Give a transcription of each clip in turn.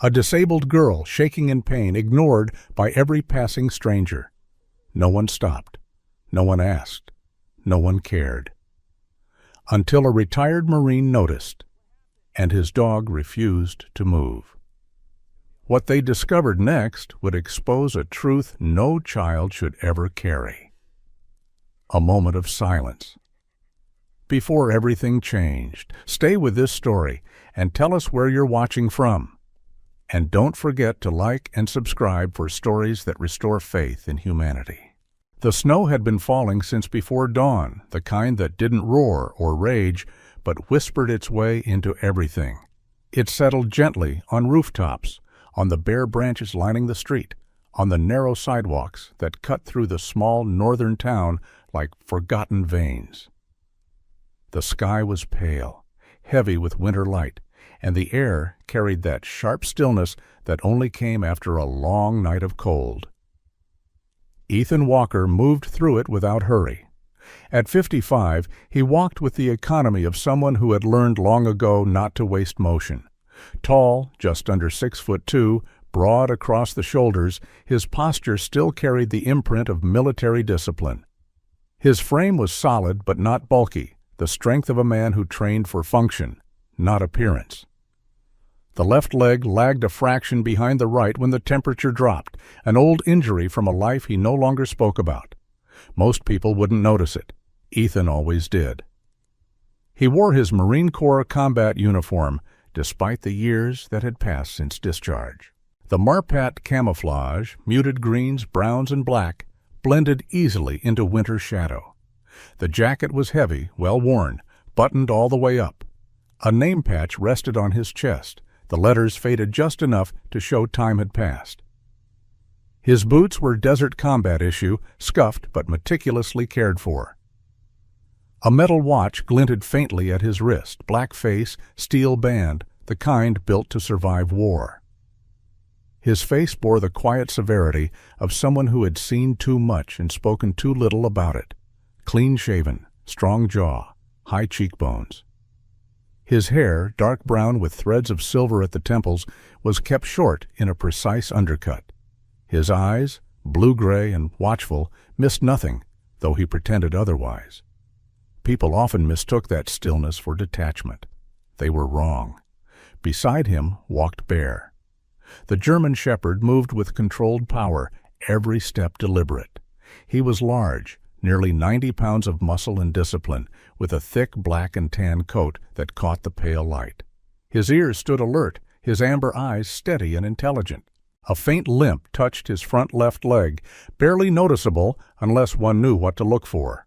A disabled girl shaking in pain, ignored by every passing stranger. No one stopped. No one asked. No one cared. Until a retired Marine noticed, and his dog refused to move. What they discovered next would expose a truth no child should ever carry. A moment of silence. Before everything changed, stay with this story and tell us where you're watching from. And don't forget to like and subscribe for stories that restore faith in humanity. The snow had been falling since before dawn, the kind that didn't roar or rage, but whispered its way into everything. It settled gently on rooftops, on the bare branches lining the street, on the narrow sidewalks that cut through the small northern town like forgotten veins. The sky was pale, heavy with winter light, and the air carried that sharp stillness that only came after a long night of cold. Ethan Walker moved through it without hurry. At 55, he walked with the economy of someone who had learned long ago not to waste motion. Tall, just under 6'2", broad across the shoulders, his posture still carried the imprint of military discipline. His frame was solid but not bulky, the strength of a man who trained for function, not appearance. The left leg lagged a fraction behind the right when the temperature dropped, an old injury from a life he no longer spoke about. Most people wouldn't notice it. Ethan always did. He wore his Marine Corps combat uniform, despite the years that had passed since discharge. The Marpat camouflage, muted greens, browns, and black, blended easily into winter shadow. The jacket was heavy, well worn, buttoned all the way up. A name patch rested on his chest. The letters faded just enough to show time had passed. His boots were desert combat issue, scuffed but meticulously cared for. A metal watch glinted faintly at his wrist, black face, steel band, the kind built to survive war. His face bore the quiet severity of someone who had seen too much and spoken too little about it. Clean-shaven, strong jaw, high cheekbones. His hair, dark brown with threads of silver at the temples, was kept short in a precise undercut. His eyes, blue-gray and watchful, missed nothing, though he pretended otherwise. People often mistook that stillness for detachment. They were wrong. Beside him walked Bear. The German shepherd moved with controlled power, every step deliberate. He was large, nearly 90 pounds of muscle and discipline, with a thick black and tan coat that caught the pale light. His ears stood alert, his amber eyes steady and intelligent. A faint limp touched his front left leg, barely noticeable unless one knew what to look for.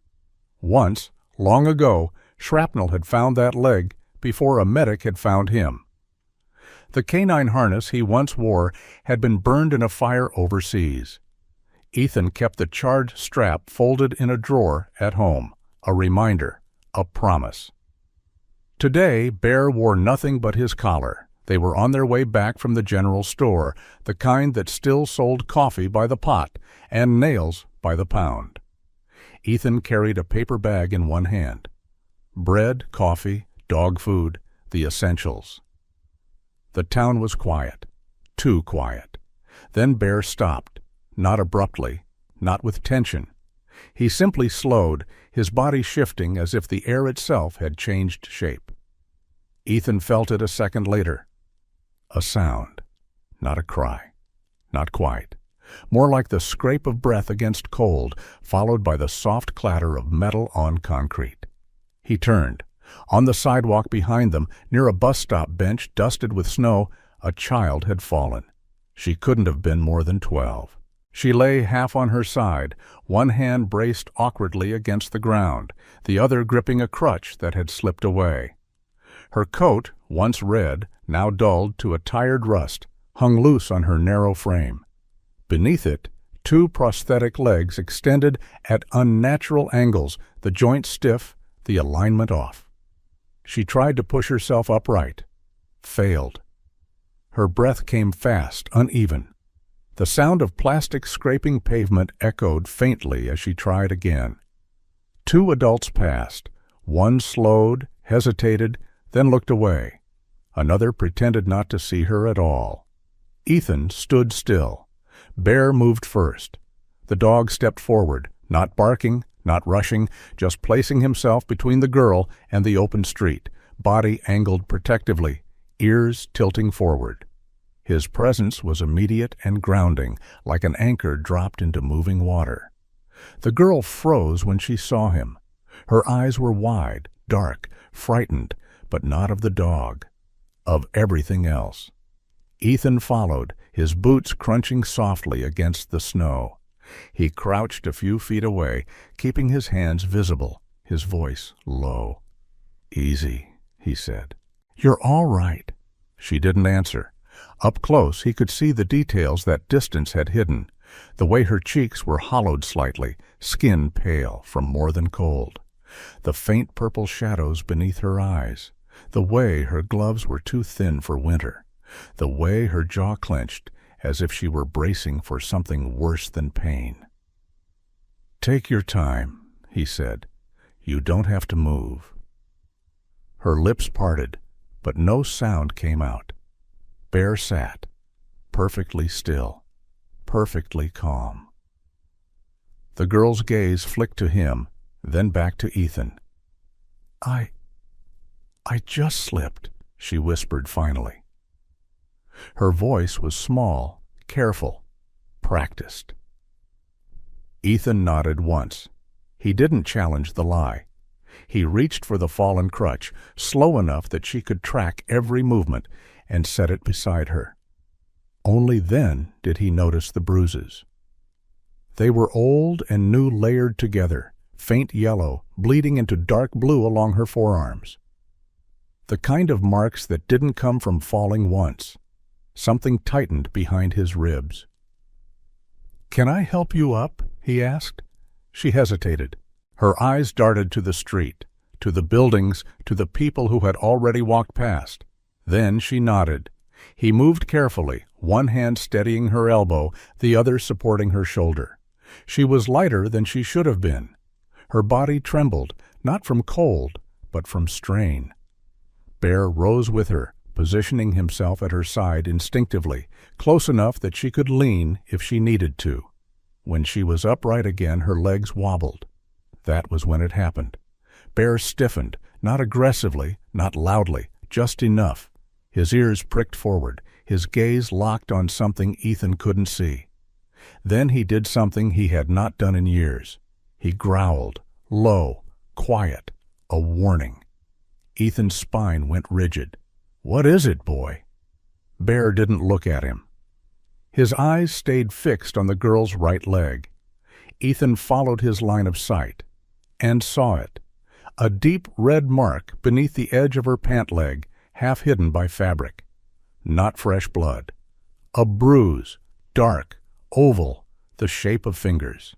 Once, long ago, shrapnel had found that leg before a medic had found him. The canine harness he once wore had been burned in a fire overseas. Ethan kept the charred strap folded in a drawer at home, a reminder, a promise. Today, Bear wore nothing but his collar. They were on their way back from the general store, the kind that still sold coffee by the pot and nails by the pound. Ethan carried a paper bag in one hand. Bread, coffee, dog food, the essentials. The town was quiet, too quiet. Then Bear stopped. Not abruptly, not with tension. He simply slowed, his body shifting as if the air itself had changed shape. Ethan felt it a second later. A sound, not a cry, not quite. More like the scrape of breath against cold, followed by the soft clatter of metal on concrete. He turned. On the sidewalk behind them, near a bus stop bench dusted with snow, a child had fallen. She couldn't have been more than 12. She lay half on her side, one hand braced awkwardly against the ground, the other gripping a crutch that had slipped away. Her coat, once red, now dulled to a tired rust, hung loose on her narrow frame. Beneath it, two prosthetic legs extended at unnatural angles, the joints stiff, the alignment off. She tried to push herself upright. Failed. Her breath came fast, uneven. The sound of plastic scraping pavement echoed faintly as she tried again. Two adults passed. One slowed, hesitated, then looked away. Another pretended not to see her at all. Ethan stood still. Bear moved first. The dog stepped forward, not barking, not rushing, just placing himself between the girl and the open street, body angled protectively, ears tilting forward. His presence was immediate and grounding, like an anchor dropped into moving water. The girl froze when she saw him. Her eyes were wide, dark, frightened, but not of the dog, of everything else. Ethan followed, his boots crunching softly against the snow. He crouched a few feet away, keeping his hands visible, his voice low. "Easy," he said. "You're all right." She didn't answer. Up close, he could see the details that distance had hidden, the way her cheeks were hollowed slightly, skin pale from more than cold, the faint purple shadows beneath her eyes, the way her gloves were too thin for winter, the way her jaw clenched as if she were bracing for something worse than pain. "Take your time," he said. "You don't have to move." Her lips parted, but no sound came out. Bear sat, perfectly still, perfectly calm. The girl's gaze flicked to him, then back to Ethan. I just slipped," she whispered finally. Her voice was small, careful, practiced. Ethan nodded once. He didn't challenge the lie. He reached for the fallen crutch, slow enough that she could track every movement, and set it beside her. Only then did he notice the bruises. They were old and new layered together, faint yellow, bleeding into dark blue along her forearms. The kind of marks that didn't come from falling once. Something tightened behind his ribs. "Can I help you up?" he asked. She hesitated. Her eyes darted to the street, to the buildings, to the people who had already walked past. Then she nodded. He moved carefully, one hand steadying her elbow, the other supporting her shoulder. She was lighter than she should have been. Her body trembled, not from cold, but from strain. Bear rose with her, positioning himself at her side instinctively, close enough that she could lean if she needed to. When she was upright again, her legs wobbled. That was when it happened. Bear stiffened, not aggressively, not loudly, just enough. His ears pricked forward, his gaze locked on something Ethan couldn't see. Then he did something he had not done in years. He growled, low, quiet, a warning. Ethan's spine went rigid. "What is it, boy?" Bear didn't look at him. His eyes stayed fixed on the girl's right leg. Ethan followed his line of sight, and saw it. A deep red mark beneath the edge of her pant leg, half hidden by fabric. Not fresh blood. A bruise, dark, oval, the shape of fingers.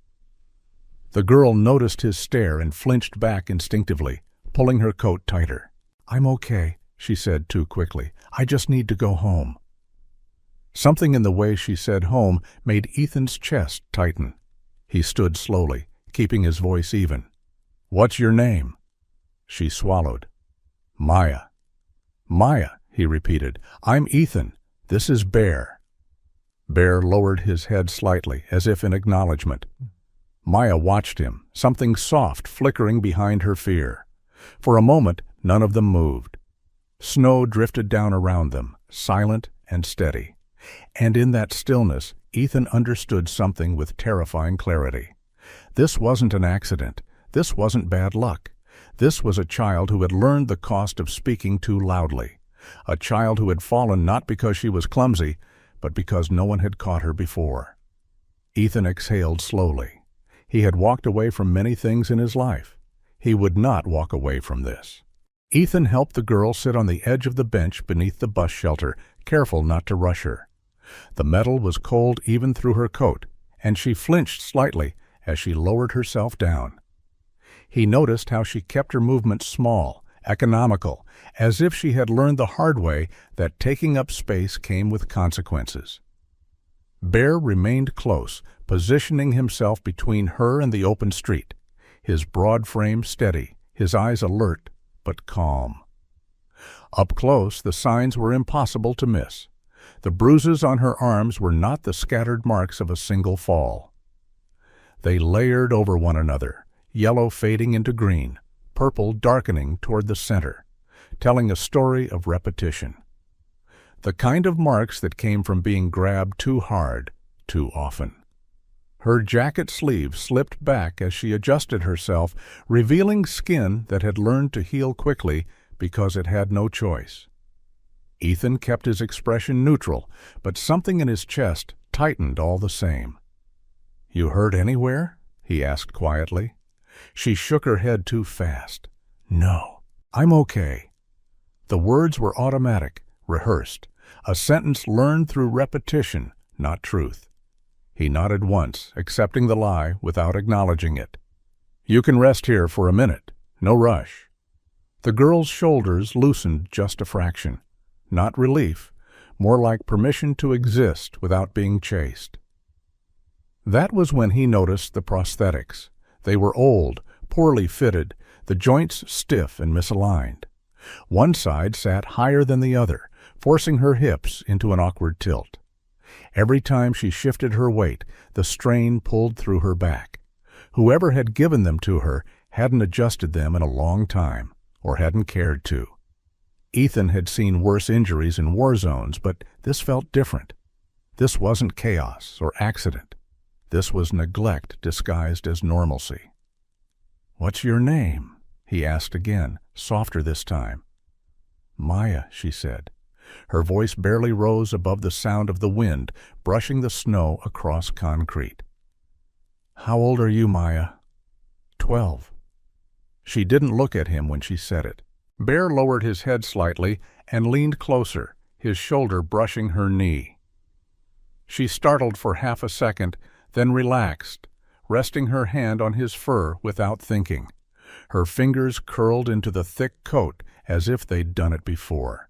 The girl noticed his stare and flinched back instinctively, pulling her coat tighter. "I'm okay," she said too quickly. "I just need to go home." Something in the way she said home made Ethan's chest tighten. He stood slowly, keeping his voice even. "What's your name?" She swallowed. "Maya." "Maya," he repeated. "I'm Ethan. This is Bear." Bear lowered his head slightly, as if in acknowledgement. Maya watched him, something soft flickering behind her fear. For a moment, none of them moved. Snow drifted down around them, silent and steady. And in that stillness, Ethan understood something with terrifying clarity. This wasn't an accident. This wasn't bad luck. This was a child who had learned the cost of speaking too loudly. A child who had fallen not because she was clumsy, but because no one had caught her before. Ethan exhaled slowly. He had walked away from many things in his life. He would not walk away from this. Ethan helped the girl sit on the edge of the bench beneath the bus shelter, careful not to rush her. The metal was cold even through her coat, and she flinched slightly as she lowered herself down. He noticed how she kept her movements small, economical, as if she had learned the hard way that taking up space came with consequences. Bear remained close, positioning himself between her and the open street, his broad frame steady, his eyes alert but calm. Up close, the signs were impossible to miss. The bruises on her arms were not the scattered marks of a single fall. They layered over one another, yellow fading into green, purple darkening toward the center, telling a story of repetition. The kind of marks that came from being grabbed too hard, too often. Her jacket sleeve slipped back as she adjusted herself, revealing skin that had learned to heal quickly because it had no choice. Ethan kept his expression neutral, but something in his chest tightened all the same. "You hurt anywhere?" he asked quietly. She shook her head too fast. "No, I'm okay." The words were automatic, rehearsed, a sentence learned through repetition, not truth. He nodded once, accepting the lie without acknowledging it. "You can rest here for a minute. No rush." The girl's shoulders loosened just a fraction. Not relief, more like permission to exist without being chased. That was when he noticed the prosthetics. They were old, poorly fitted, the joints stiff and misaligned. One side sat higher than the other, forcing her hips into an awkward tilt. Every time she shifted her weight, the strain pulled through her back. Whoever had given them to her hadn't adjusted them in a long time, or hadn't cared to. Ethan had seen worse injuries in war zones, but this felt different. This wasn't chaos or accident. This was neglect disguised as normalcy. "What's your name?" he asked again, softer this time. "Maya," she said. Her voice barely rose above the sound of the wind brushing the snow across concrete. "How old are you, Maya?" 12. She didn't look at him when she said it. Bear lowered his head slightly and leaned closer, his shoulder brushing her knee. She startled for half a second, then relaxed, resting her hand on his fur without thinking. Her fingers curled into the thick coat as if they'd done it before.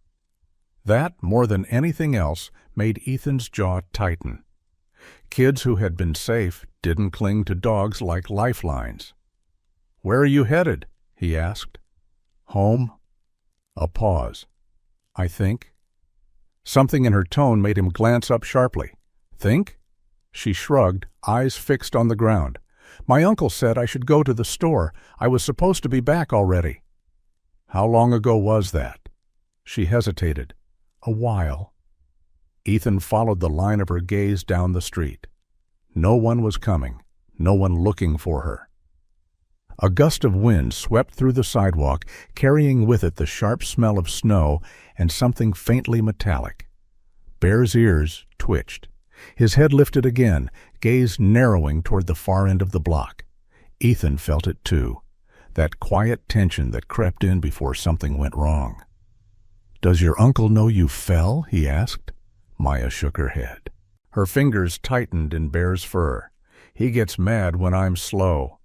That, more than anything else, made Ethan's jaw tighten. Kids who had been safe didn't cling to dogs like lifelines. "Where are you headed?" he asked. "Home." A pause. "I think." Something in her tone made him glance up sharply. "Think?" She shrugged, eyes fixed on the ground. "My uncle said I should go to the store. I was supposed to be back already." "How long ago was that?" She hesitated. "A while." Ethan followed the line of her gaze down the street. No one was coming, no one looking for her. A gust of wind swept through the sidewalk, carrying with it the sharp smell of snow and something faintly metallic. Bear's ears twitched. His head lifted again, gaze narrowing toward the far end of the block. Ethan felt it too, that quiet tension that crept in before something went wrong. "Does your uncle know you fell?" he asked. Maya shook her head. Her fingers tightened in Bear's fur. "He gets mad when I'm slow."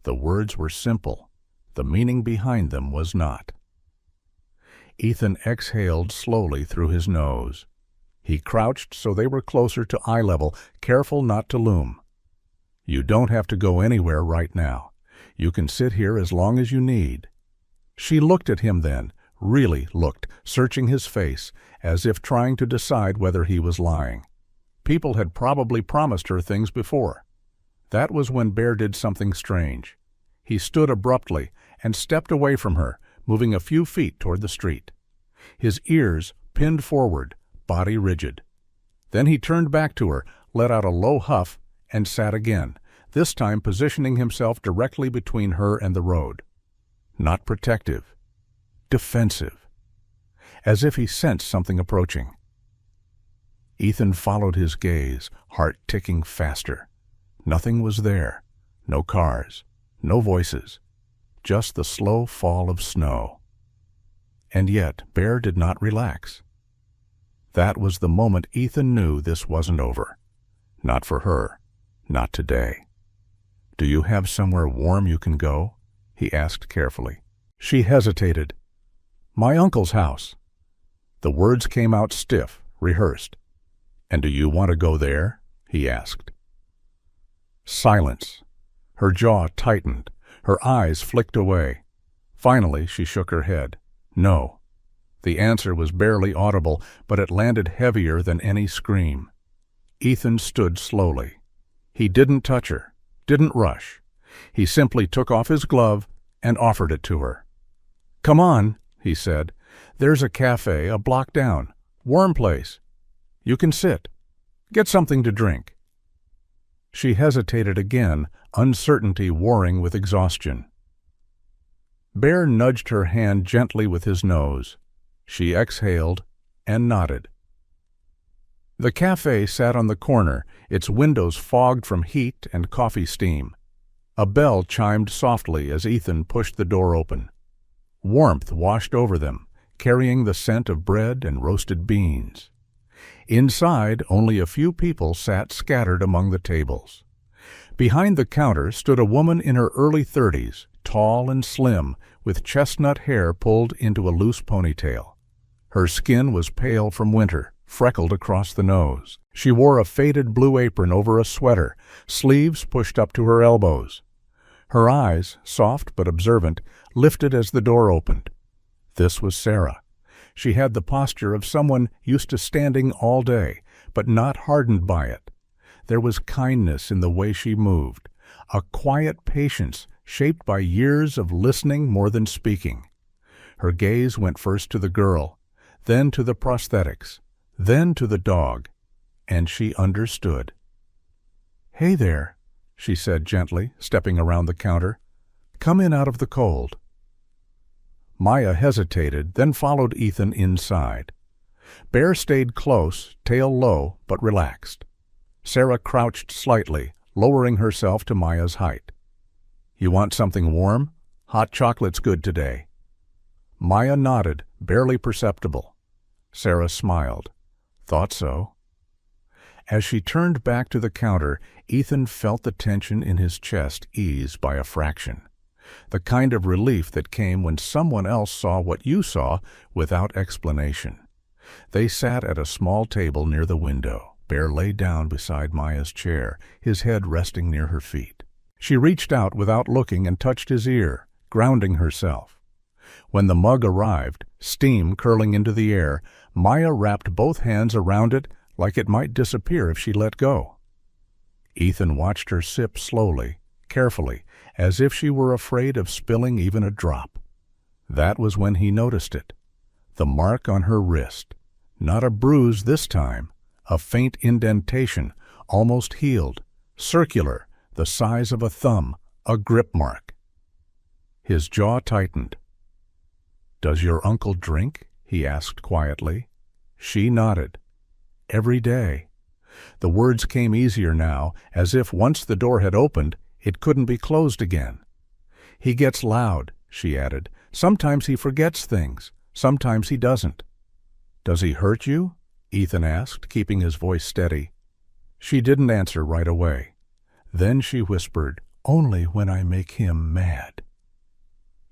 The words were simple. The meaning behind them was not. Ethan exhaled slowly through his nose. He crouched so they were closer to eye level, careful not to loom. "You don't have to go anywhere right now. You can sit here as long as you need." She looked at him then, really looked, searching his face, as if trying to decide whether he was lying. People had probably promised her things before. That was when Bear did something strange. He stood abruptly and stepped away from her, moving a few feet toward the street. His ears pinned forward, body rigid. Then he turned back to her, let out a low huff, and sat again, this time positioning himself directly between her and the road. Not protective. Defensive. As if he sensed something approaching. Ethan followed his gaze, heart ticking faster. Nothing was there. No cars. No voices. Just the slow fall of snow. And yet Bear did not relax. That was the moment Ethan knew this wasn't over. Not for her. Not today. "Do you have somewhere warm you can go?" he asked carefully. She hesitated. "My uncle's house." The words came out stiff, rehearsed. "And do you want to go there?" he asked. Silence. Her jaw tightened. Her eyes flicked away. Finally, she shook her head. "No." The answer was barely audible, but it landed heavier than any scream. Ethan stood slowly. He didn't touch her, didn't rush. He simply took off his glove and offered it to her. "Come on," he said. "There's a cafe a block down. Warm place. You can sit. Get something to drink." She hesitated again, uncertainty warring with exhaustion. Bear nudged her hand gently with his nose. She exhaled and nodded. The cafe sat on the corner, its windows fogged from heat and coffee steam. A bell chimed softly as Ethan pushed the door open. Warmth washed over them, carrying the scent of bread and roasted beans. Inside, only a few people sat scattered among the tables. Behind the counter stood a woman in her early 30s, tall and slim, with chestnut hair pulled into a loose ponytail. Her skin was pale from winter, freckled across the nose. She wore a faded blue apron over a sweater, sleeves pushed up to her elbows. Her eyes, soft but observant, lifted as the door opened. This was Sarah. She had the posture of someone used to standing all day, but not hardened by it. There was kindness in the way she moved, a quiet patience shaped by years of listening more than speaking. Her gaze went first to the girl, then to the prosthetics, then to the dog, and she understood. "Hey there," she said gently, stepping around the counter. "Come in out of the cold." Maya hesitated, then followed Ethan inside. Bear stayed close, tail low, but relaxed. Sarah crouched slightly, lowering herself to Maya's height. "You want something warm? Hot chocolate's good today." Maya nodded, barely perceptible. Sarah smiled. "Thought so." As she turned back to the counter, Ethan felt the tension in his chest ease by a fraction. The kind of relief that came when someone else saw what you saw without explanation. They sat at a small table near the window. Bear lay down beside Maya's chair, his head resting near her feet. She reached out without looking and touched his ear, grounding herself. When the mug arrived, steam curling into the air, Maya wrapped both hands around it like it might disappear if she let go. Ethan watched her sip slowly, carefully, as if she were afraid of spilling even a drop. That was when he noticed it. The mark on her wrist. Not a bruise this time, a faint indentation, almost healed, circular, the size of a thumb, a grip mark. His jaw tightened. "Does your uncle drink?" he asked quietly. She nodded. "Every day." The words came easier now, as if once the door had opened, it couldn't be closed again. "He gets loud," she added. "Sometimes he forgets things. Sometimes he doesn't." "Does he hurt you?" Ethan asked, keeping his voice steady. She didn't answer right away. Then she whispered, "Only when I make him mad."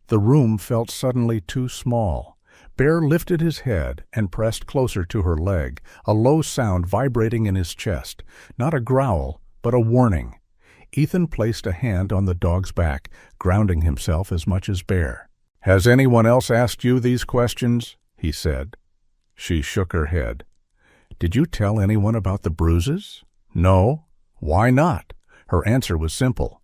The room felt suddenly too small. Bear lifted his head and pressed closer to her leg, a low sound vibrating in his chest, not a growl, but a warning. Ethan placed a hand on the dog's back, grounding himself as much as Bear. "Has anyone else asked you these questions?" he said. She shook her head. "Did you tell anyone about the bruises?" "No." "Why not?" Her answer was simple.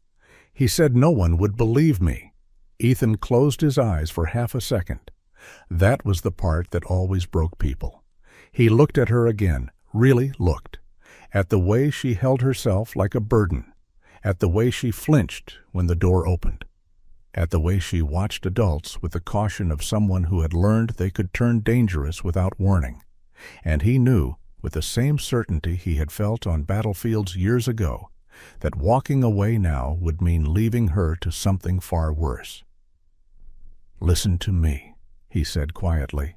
"He said no one would believe me." Ethan closed his eyes for half a second. That was the part that always broke people. He looked at her again, really looked, at the way she held herself like a burden, at the way she flinched when the door opened, at the way she watched adults with the caution of someone who had learned they could turn dangerous without warning. And he knew, with the same certainty he had felt on battlefields years ago, that walking away now would mean leaving her to something far worse. "Listen to me," he said quietly.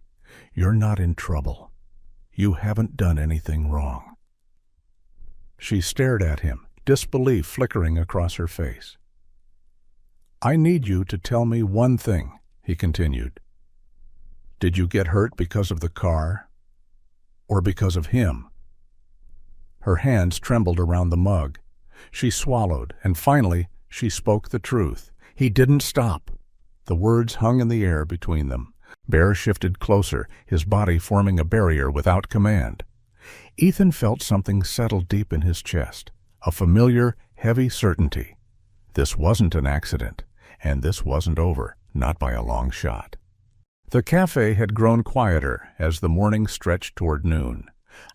"You're not in trouble. You haven't done anything wrong." She stared at him, disbelief flickering across her face. "I need you to tell me one thing," he continued. "Did you get hurt because of the car? Or because of him?" Her hands trembled around the mug. She swallowed, and finally she spoke the truth. He didn't stop. The words hung in the air between them. Bear shifted closer, his body forming a barrier without command. Ethan felt something settle deep in his chest, a familiar, heavy certainty. This wasn't an accident, and this wasn't over, not by a long shot. The cafe had grown quieter as the morning stretched toward noon.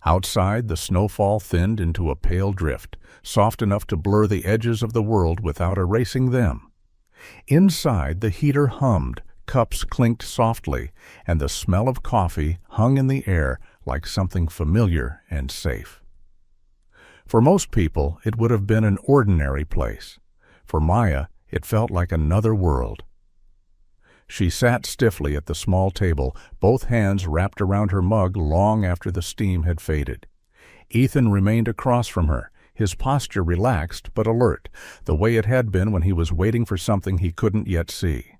Outside, the snowfall thinned into a pale drift, soft enough to blur the edges of the world without erasing them. Inside, the heater hummed, cups clinked softly, and the smell of coffee hung in the air like something familiar and safe. For most people, it would have been an ordinary place. For Maya, it felt like another world. She sat stiffly at the small table, both hands wrapped around her mug long after the steam had faded. Ethan remained across from her, his posture relaxed but alert, the way it had been when he was waiting for something he couldn't yet see.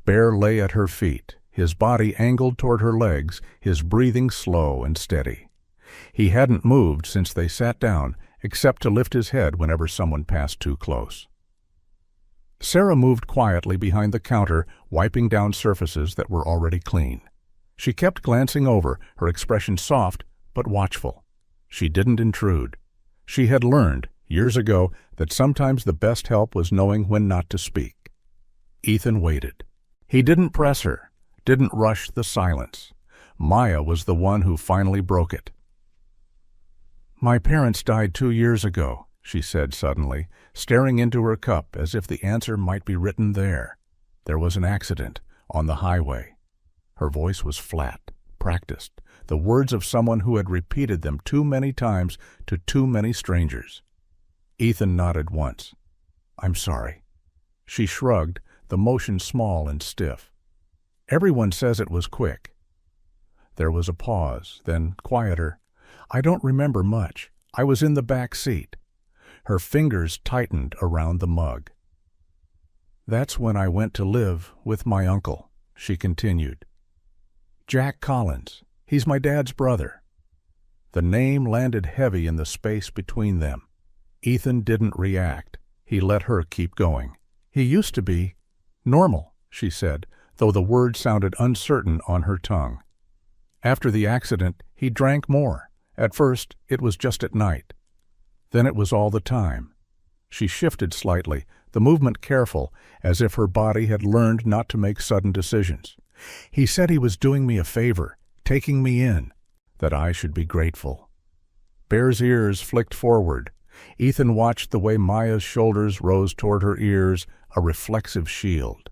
Bear lay at her feet, his body angled toward her legs, his breathing slow and steady. He hadn't moved since they sat down, except to lift his head whenever someone passed too close. Sarah moved quietly behind the counter, wiping down surfaces that were already clean. She kept glancing over, her expression soft but watchful. She didn't intrude. She had learned, years ago, that sometimes the best help was knowing when not to speak. Ethan waited. He didn't press her, didn't rush the silence. Maya was the one who finally broke it. "My parents died 2 years ago," she said suddenly, staring into her cup as if the answer might be written there. There was an accident, on the highway. Her voice was flat, practiced, the words of someone who had repeated them too many times to too many strangers. Ethan nodded once. "I'm sorry." She shrugged, the motion small and stiff. "Everyone says it was quick." There was a pause, then quieter. "I don't remember much. I was in the back seat." Her fingers tightened around the mug. "That's when I went to live with my uncle," she continued. "Jack Collins. He's my dad's brother." The name landed heavy in the space between them. Ethan didn't react. He let her keep going. "He used to be normal," she said, though the word sounded uncertain on her tongue. "After the accident, he drank more. At first, it was just at night. Then it was all the time." She shifted slightly, the movement careful, as if her body had learned not to make sudden decisions. "He said he was doing me a favor, taking me in, that I should be grateful." Bear's ears flicked forward. Ethan watched the way Maya's shoulders rose toward her ears, a reflexive shield.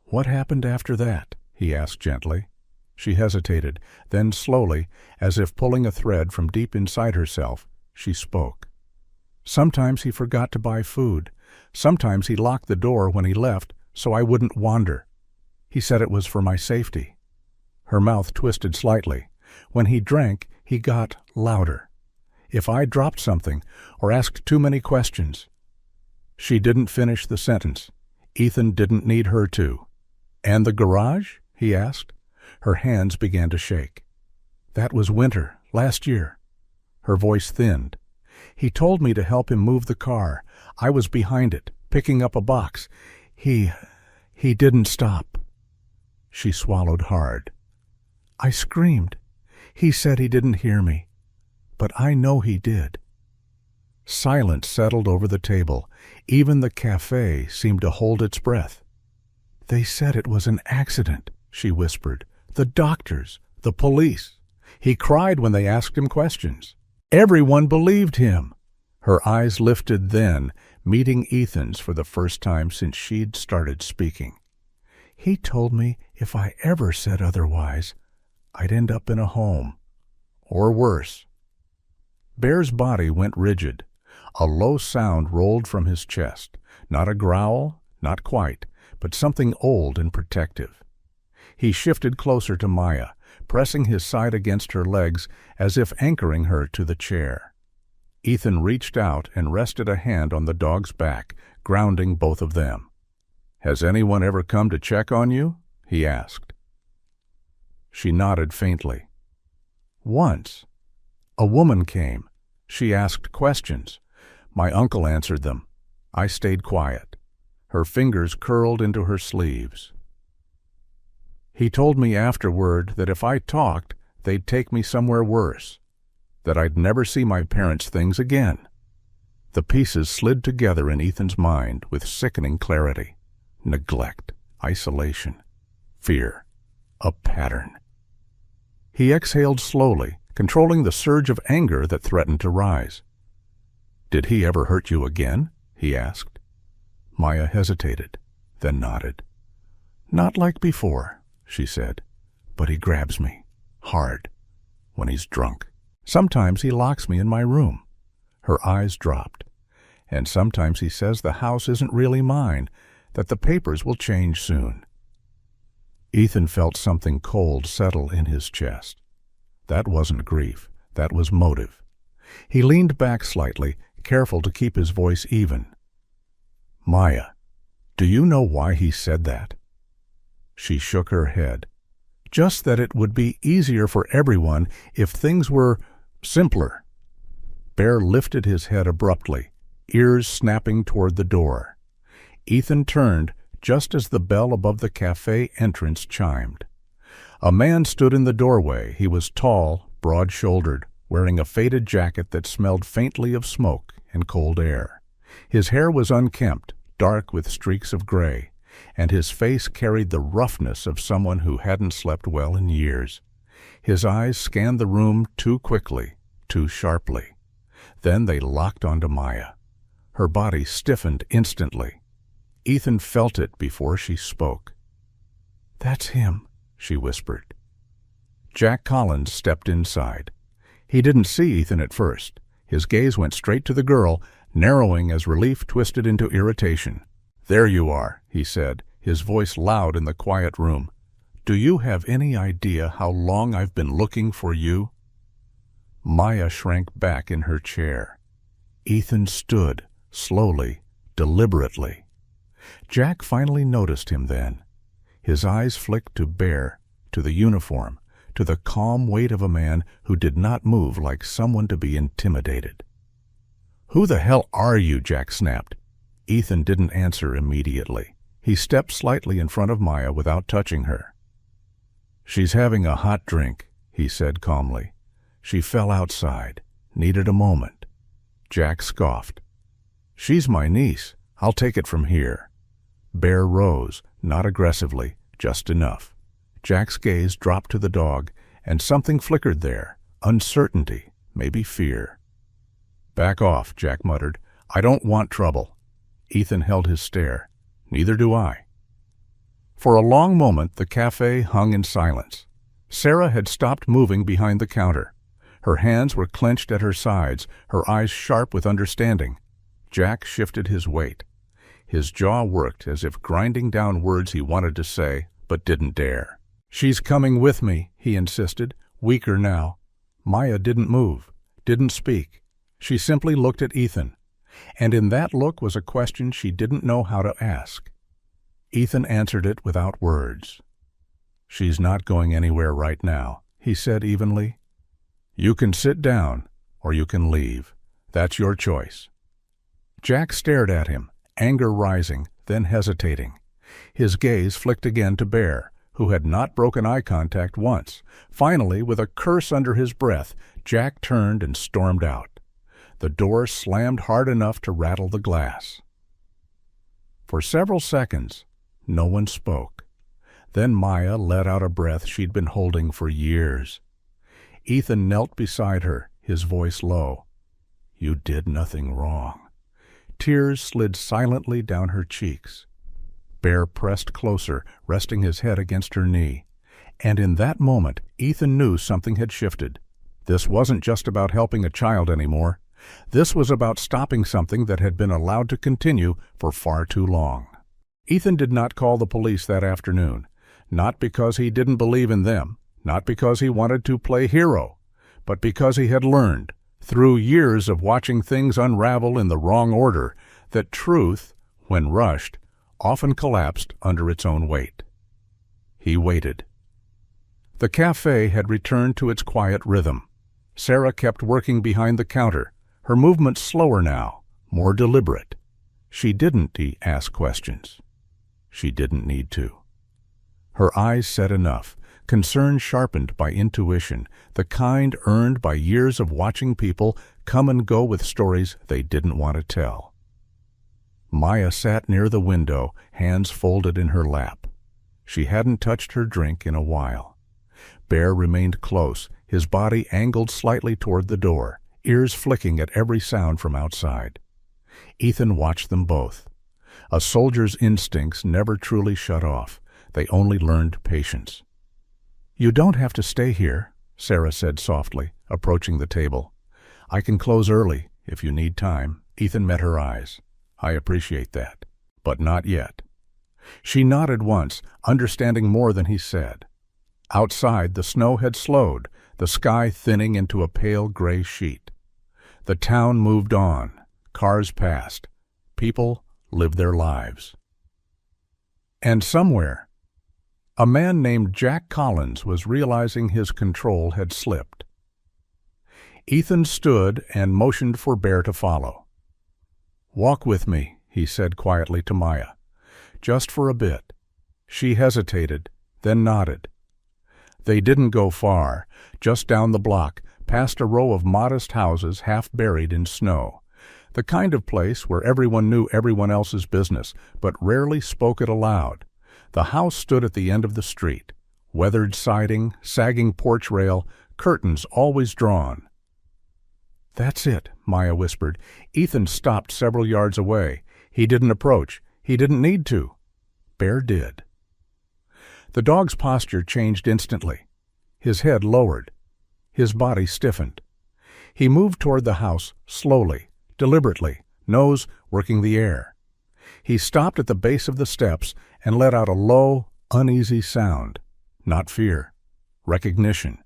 "What happened after that?" he asked gently. She hesitated, then slowly, as if pulling a thread from deep inside herself, she spoke. "Sometimes he forgot to buy food. Sometimes he locked the door when he left so I wouldn't wander. He said it was for my safety." Her mouth twisted slightly. "When he drank, he got louder. If I dropped something or asked too many questions." She didn't finish the sentence. Ethan didn't need her to. "And the garage?" he asked. Her hands began to shake. "That was winter, last year." Her voice thinned. "He told me to help him move the car. I was behind it, picking up a box. He didn't stop." She swallowed hard. "I screamed. He said he didn't hear me. But I know he did." Silence settled over the table. Even the cafe seemed to hold its breath. "They said it was an accident," she whispered. "The doctors, the police. He cried when they asked him questions. Everyone believed him." Her eyes lifted then, meeting Ethan's for the first time since she'd started speaking. "He told me if I ever said otherwise, I'd end up in a home. Or worse." Bear's body went rigid. A low sound rolled from his chest. Not a growl, not quite, but something old and protective. He shifted closer to Maya, pressing his side against her legs as if anchoring her to the chair. Ethan reached out and rested a hand on the dog's back, grounding both of them. "Has anyone ever come to check on you?" he asked. She nodded faintly. "Once. A woman came. She asked questions. My uncle answered them. I stayed quiet." Her fingers curled into her sleeves. He told me afterward that if I talked, they'd take me somewhere worse, that I'd never see my parents' things again. The pieces slid together in Ethan's mind with sickening clarity. Neglect, isolation, fear, a pattern. He exhaled slowly, controlling the surge of anger that threatened to rise. "Did he ever hurt you again?" he asked. Maya hesitated, then nodded. "Not like before," she said, "but he grabs me, hard, when he's drunk. Sometimes he locks me in my room." Her eyes dropped. "And sometimes he says the house isn't really mine, that the papers will change soon." Ethan felt something cold settle in his chest. That wasn't grief, that was motive. He leaned back slightly, careful to keep his voice even. "Maya, do you know why he said that?" She shook her head. "Just that it would be easier for everyone if things were simpler." Bear lifted his head abruptly, ears snapping toward the door. Ethan turned just as the bell above the cafe entrance chimed. A man stood in the doorway. He was tall, broad-shouldered, wearing a faded jacket that smelled faintly of smoke and cold air. His hair was unkempt, dark with streaks of gray, and his face carried the roughness of someone who hadn't slept well in years. His eyes scanned the room too quickly, too sharply. Then they locked onto Maya. Her body stiffened instantly. Ethan felt it before she spoke. "That's him," she whispered. Jack Collins stepped inside. He didn't see Ethan at first. His gaze went straight to the girl, narrowing as relief twisted into irritation. "There you are," he said, his voice loud in the quiet room. "Do you have any idea how long I've been looking for you?" Maya shrank back in her chair. Ethan stood, slowly, deliberately. Jack finally noticed him then. His eyes flicked to Bear, to the uniform, to the calm weight of a man who did not move like someone to be intimidated. "Who the hell are you?" Jack snapped. Ethan didn't answer immediately. He stepped slightly in front of Maya without touching her. "She's having a hot drink," he said calmly. "She fell outside, needed a moment." Jack scoffed. "She's my niece. I'll take it from here." Bear rose, not aggressively, just enough. Jack's gaze dropped to the dog, and something flickered there, uncertainty, maybe fear. "Back off," Jack muttered. "I don't want trouble." Ethan held his stare. "Neither do I." For a long moment the cafe hung in silence. Sarah had stopped moving behind the counter. Her hands were clenched at her sides, her eyes sharp with understanding. Jack shifted his weight. His jaw worked as if grinding down words he wanted to say, but didn't dare. "She's coming with me," he insisted, weaker now. Maya didn't move, didn't speak. She simply looked at Ethan. And in that look was a question she didn't know how to ask. Ethan answered it without words. "She's not going anywhere right now," he said evenly. "You can sit down, or you can leave. That's your choice." Jack stared at him, anger rising, then hesitating. His gaze flicked again to Bear, who had not broken eye contact once. Finally, with a curse under his breath, Jack turned and stormed out. The door slammed hard enough to rattle the glass. For several seconds, no one spoke. Then Maya let out a breath she'd been holding for years. Ethan knelt beside her, his voice low. "You did nothing wrong." Tears slid silently down her cheeks. Bear pressed closer, resting his head against her knee. And in that moment, Ethan knew something had shifted. This wasn't just about helping a child anymore. This was about stopping something that had been allowed to continue for far too long. Ethan did not call the police that afternoon, not because he didn't believe in them, not because he wanted to play hero, but because he had learned, through years of watching things unravel in the wrong order, that truth, when rushed, often collapsed under its own weight. He waited. The cafe had returned to its quiet rhythm. Sarah kept working behind the counter, her movements slower now, more deliberate. She didn't ask questions. She didn't need to. Her eyes said enough, concern sharpened by intuition, the kind earned by years of watching people come and go with stories they didn't want to tell. Maya sat near the window, hands folded in her lap. She hadn't touched her drink in a while. Bear remained close, his body angled slightly toward the door, ears flicking at every sound from outside. Ethan watched them both. A soldier's instincts never truly shut off. They only learned patience. "You don't have to stay here," Sarah said softly, approaching the table. "I can close early, if you need time." Ethan met her eyes. "I appreciate that, but not yet." She nodded once, understanding more than he said. Outside, the snow had slowed, the sky thinning into a pale gray sheet. The town moved on. Cars passed. People lived their lives. And somewhere, a man named Jack Collins was realizing his control had slipped. Ethan stood and motioned for Bear to follow. "Walk with me," he said quietly to Maya. "Just for a bit." She hesitated, then nodded. They didn't go far, just down the block, past a row of modest houses half buried in snow. The kind of place where everyone knew everyone else's business, but rarely spoke it aloud. The house stood at the end of the street. Weathered siding, sagging porch rail, curtains always drawn. "That's it," Maya whispered. Ethan stopped several yards away. He didn't approach. He didn't need to. Bear did. The dog's posture changed instantly. His head lowered. His body stiffened. He moved toward the house, slowly, deliberately, nose working the air. He stopped at the base of the steps and let out a low, uneasy sound. Not fear. Recognition.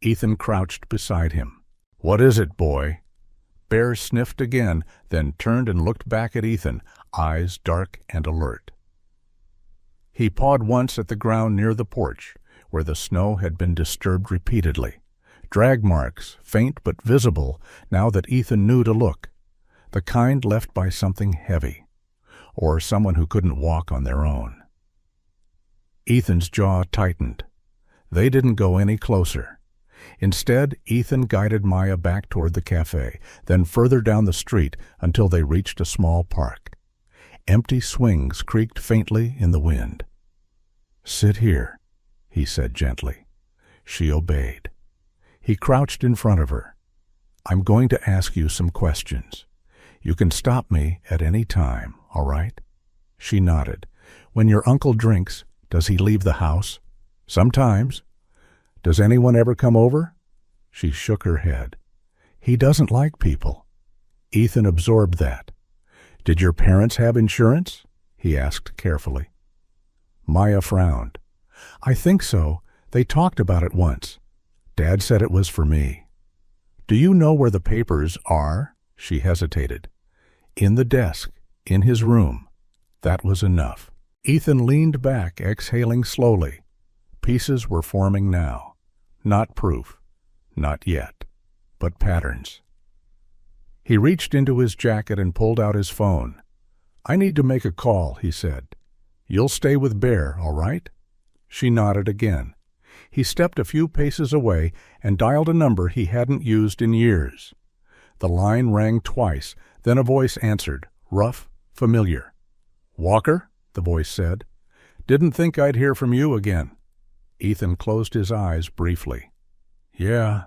Ethan crouched beside him. "What is it, boy?" Bear sniffed again, then turned and looked back at Ethan, eyes dark and alert. He pawed once at the ground near the porch, where the snow had been disturbed repeatedly. Drag marks, faint but visible, now that Ethan knew to look. The kind left by something heavy, or someone who couldn't walk on their own. Ethan's jaw tightened. They didn't go any closer. Instead, Ethan guided Maya back toward the cafe, then further down the street until they reached a small park. Empty swings creaked faintly in the wind. "Sit here," he said gently. She obeyed. He crouched in front of her. "I'm going to ask you some questions. You can stop me at any time, all right?" She nodded. "When your uncle drinks, does he leave the house?" "Sometimes." "Does anyone ever come over?" She shook her head. "He doesn't like people." Ethan absorbed that. "Did your parents have insurance?" he asked carefully. Maya frowned. "I think so. They talked about it once. Dad said it was for me." "Do you know where the papers are?" She hesitated. "In the desk, in his room." That was enough. Ethan leaned back, exhaling slowly. Pieces were forming now. Not proof. Not yet. But patterns. He reached into his jacket and pulled out his phone. "I need to make a call," he said. "You'll stay with Bear, all right?" She nodded again. He stepped a few paces away and dialed a number he hadn't used in years. The line rang twice, then a voice answered, rough, familiar. "Walker?" the voice said. "Didn't think I'd hear from you again." Ethan closed his eyes briefly. "Yeah,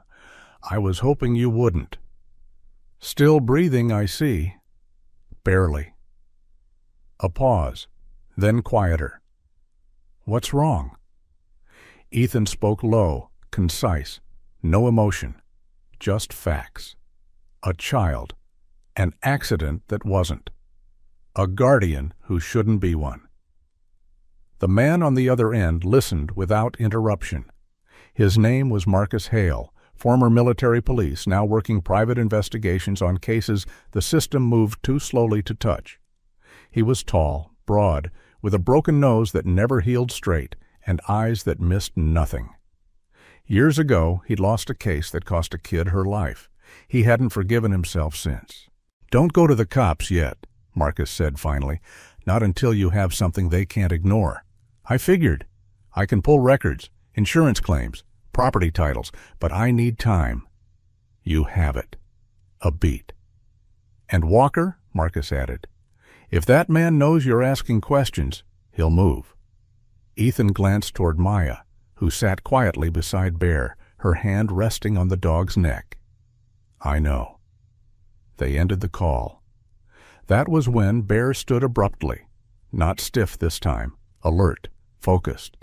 I was hoping you wouldn't." "Still breathing, I see." "Barely." A pause, then quieter. "What's wrong?" Ethan spoke low, concise, no emotion, just facts. A child, an accident that wasn't, a guardian who shouldn't be one. The man on the other end listened without interruption. His name was Marcus Hale, former military police, now working private investigations on cases the system moved too slowly to touch. He was tall, broad, with a broken nose that never healed straight, and eyes that missed nothing. Years ago, he'd lost a case that cost a kid her life. He hadn't forgiven himself since. "Don't go to the cops yet," Marcus said finally. "Not until you have something they can't ignore." "I figured. I can pull records, insurance claims, property titles, but I need time. You have it. A beat. And Walker, Marcus added, if that man knows you're asking questions, he'll move. Ethan glanced toward Maya, who sat quietly beside Bear, her hand resting on the dog's neck. I know. They ended the call. That was when Bear stood abruptly, not stiff this time, alert, focused.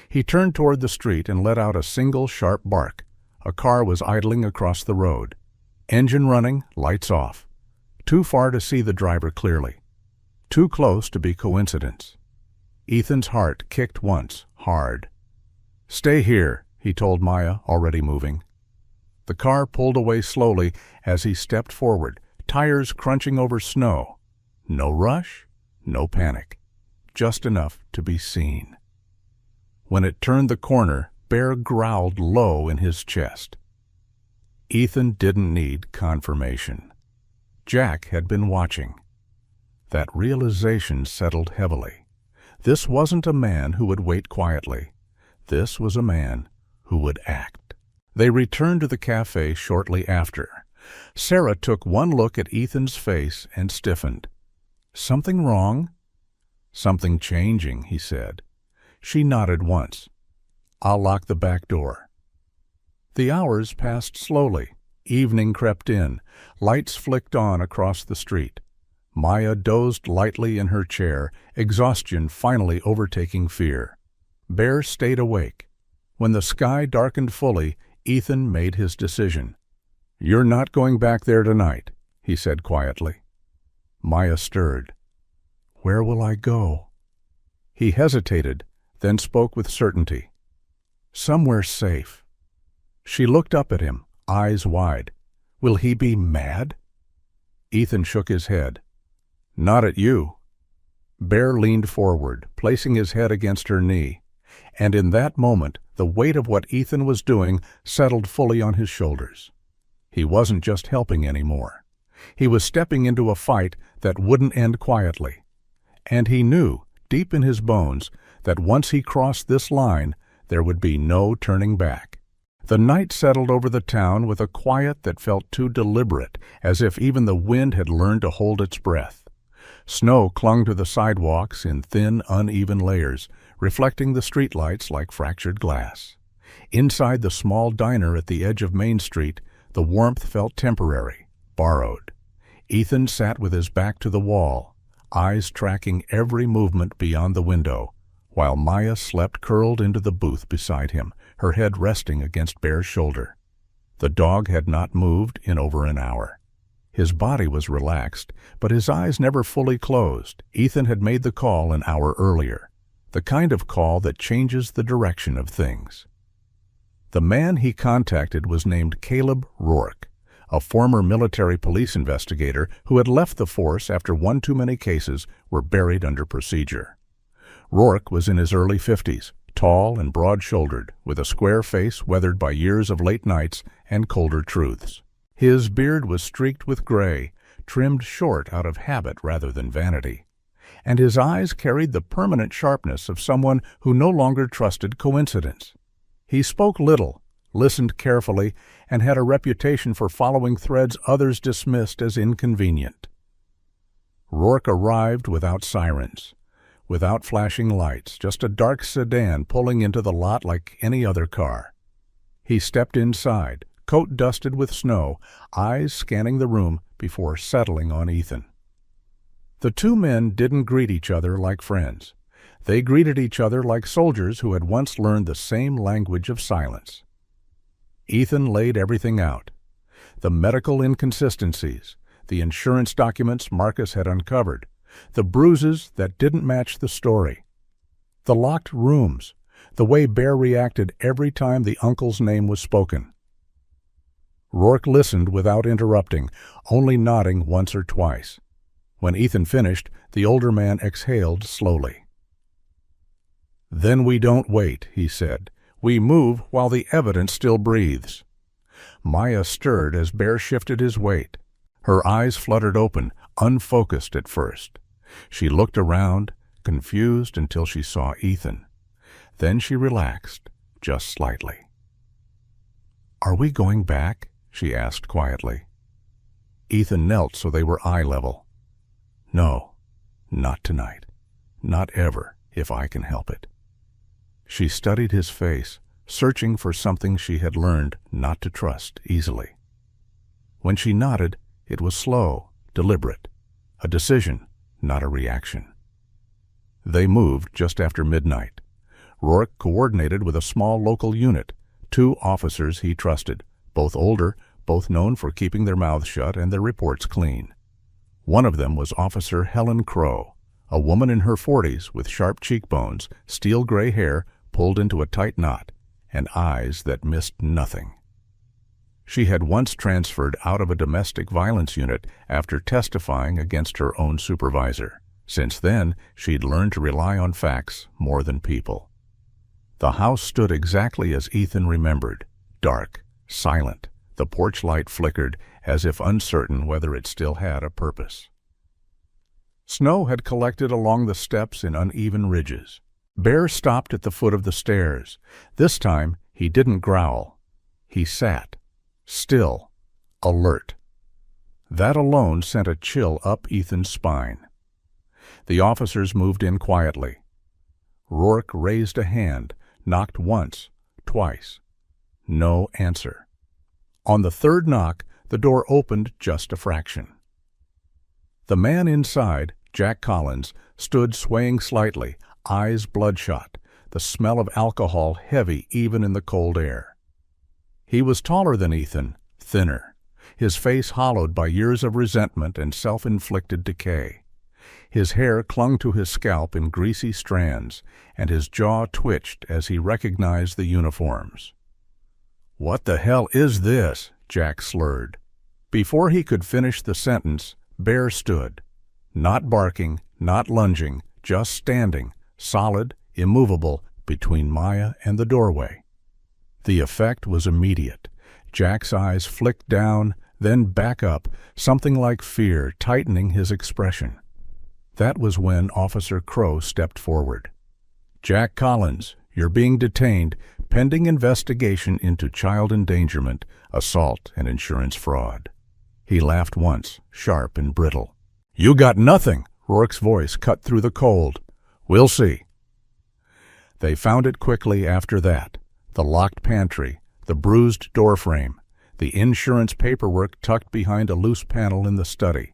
He turned toward the street and let out a single sharp bark. A car was idling across the road. Engine running, lights off. Too far to see the driver clearly. Too close to be coincidence. Ethan's heart kicked once, hard. Stay here, he told Maya, already moving. The car pulled away slowly as he stepped forward, tires crunching over snow. No rush, no panic. Just enough to be seen. When it turned the corner, Bear growled low in his chest. Ethan didn't need confirmation. Jack had been watching. That realization settled heavily. This wasn't a man who would wait quietly. This was a man who would act. They returned to the cafe shortly after. Sarah took one look at Ethan's face and stiffened. Something wrong? Something changing, he said. She nodded once. I'll lock the back door. The hours passed slowly. Evening crept in. Lights flicked on across the street. Maya dozed lightly in her chair, exhaustion finally overtaking fear. Bear stayed awake. When the sky darkened fully, Ethan made his decision. You're not going back there tonight, he said quietly. Maya stirred. Where will I go? He hesitated, then spoke with certainty. Somewhere safe. She looked up at him, eyes wide. Will he be mad? Ethan shook his head. Not at you. Bear leaned forward, placing his head against her knee, and in that moment the weight of what Ethan was doing settled fully on his shoulders. He wasn't just helping anymore. He was stepping into a fight that wouldn't end quietly. And he knew, deep in his bones, that once he crossed this line, there would be no turning back. The night settled over the town with a quiet that felt too deliberate, as if even the wind had learned to hold its breath. Snow clung to the sidewalks in thin, uneven layers, reflecting the streetlights like fractured glass. Inside the small diner at the edge of Main Street, the warmth felt temporary, borrowed. Ethan sat with his back to the wall, eyes tracking every movement beyond the window, while Maya slept curled into the booth beside him, her head resting against Bear's shoulder. The dog had not moved in over an hour. His body was relaxed, but his eyes never fully closed. Ethan had made the call an hour earlier, the kind of call that changes the direction of things. The man he contacted was named Caleb Rourke, a former military police investigator who had left the force after one too many cases were buried under procedure. Rourke was in his early 50s, tall and broad-shouldered, with a square face weathered by years of late nights and colder truths. His beard was streaked with gray, trimmed short out of habit rather than vanity, and his eyes carried the permanent sharpness of someone who no longer trusted coincidence. He spoke little, listened carefully, and had a reputation for following threads others dismissed as inconvenient. Rourke arrived without sirens, without flashing lights, just a dark sedan pulling into the lot like any other car. He stepped inside, coat dusted with snow, eyes scanning the room before settling on Ethan. The two men didn't greet each other like friends. They greeted each other like soldiers who had once learned the same language of silence. Ethan laid everything out. The medical inconsistencies, the insurance documents Marcus had uncovered, the bruises that didn't match the story, the locked rooms, the way Bear reacted every time the uncle's name was spoken. Rourke listened without interrupting, only nodding once or twice. When Ethan finished, the older man exhaled slowly. "Then we don't wait," he said. "We move while the evidence still breathes." Maya stirred as Bear shifted his weight. Her eyes fluttered open, unfocused at first. She looked around, confused until she saw Ethan. Then she relaxed, just slightly. "Are we going back?" she asked quietly. Ethan knelt so they were eye level. "No, not tonight. Not ever, if I can help it." She studied his face, searching for something she had learned not to trust easily. When she nodded, it was slow, deliberate, a decision, not a reaction. They moved just after midnight. Rourke coordinated with a small local unit, 2 officers he trusted, both older, both known for keeping their mouths shut and their reports clean. One of them was Officer Helen Crow, a woman in her 40s with sharp cheekbones, steel gray hair pulled into a tight knot, and eyes that missed nothing. She had once transferred out of a domestic violence unit after testifying against her own supervisor. Since then, she'd learned to rely on facts more than people. The house stood exactly as Ethan remembered, dark, silent. The porch light flickered, as if uncertain whether it still had a purpose. Snow had collected along the steps in uneven ridges. Bear stopped at the foot of the stairs. This time, he didn't growl. He sat, still, alert. That alone sent a chill up Ethan's spine. The officers moved in quietly. Rourke raised a hand, knocked once, twice. No answer. On the 3rd knock, the door opened just a fraction. The man inside, Jack Collins, stood swaying slightly, eyes bloodshot, the smell of alcohol heavy even in the cold air. He was taller than Ethan, thinner, his face hollowed by years of resentment and self-inflicted decay. His hair clung to his scalp in greasy strands, and his jaw twitched as he recognized the uniforms. "What the hell is this?" Jack slurred. Before he could finish the sentence, Bear stood, not barking, not lunging, just standing, solid, immovable, between Maya and the doorway. The effect was immediate. Jack's eyes flicked down, then back up, something like fear tightening his expression. That was when Officer Crow stepped forward. "Jack Collins, you're being detained, pending investigation into child endangerment, assault, and insurance fraud." He laughed once, sharp and brittle. "You got nothing!" Rourke's voice cut through the cold. "We'll see." They found it quickly after that. The locked pantry, the bruised doorframe, the insurance paperwork tucked behind a loose panel in the study.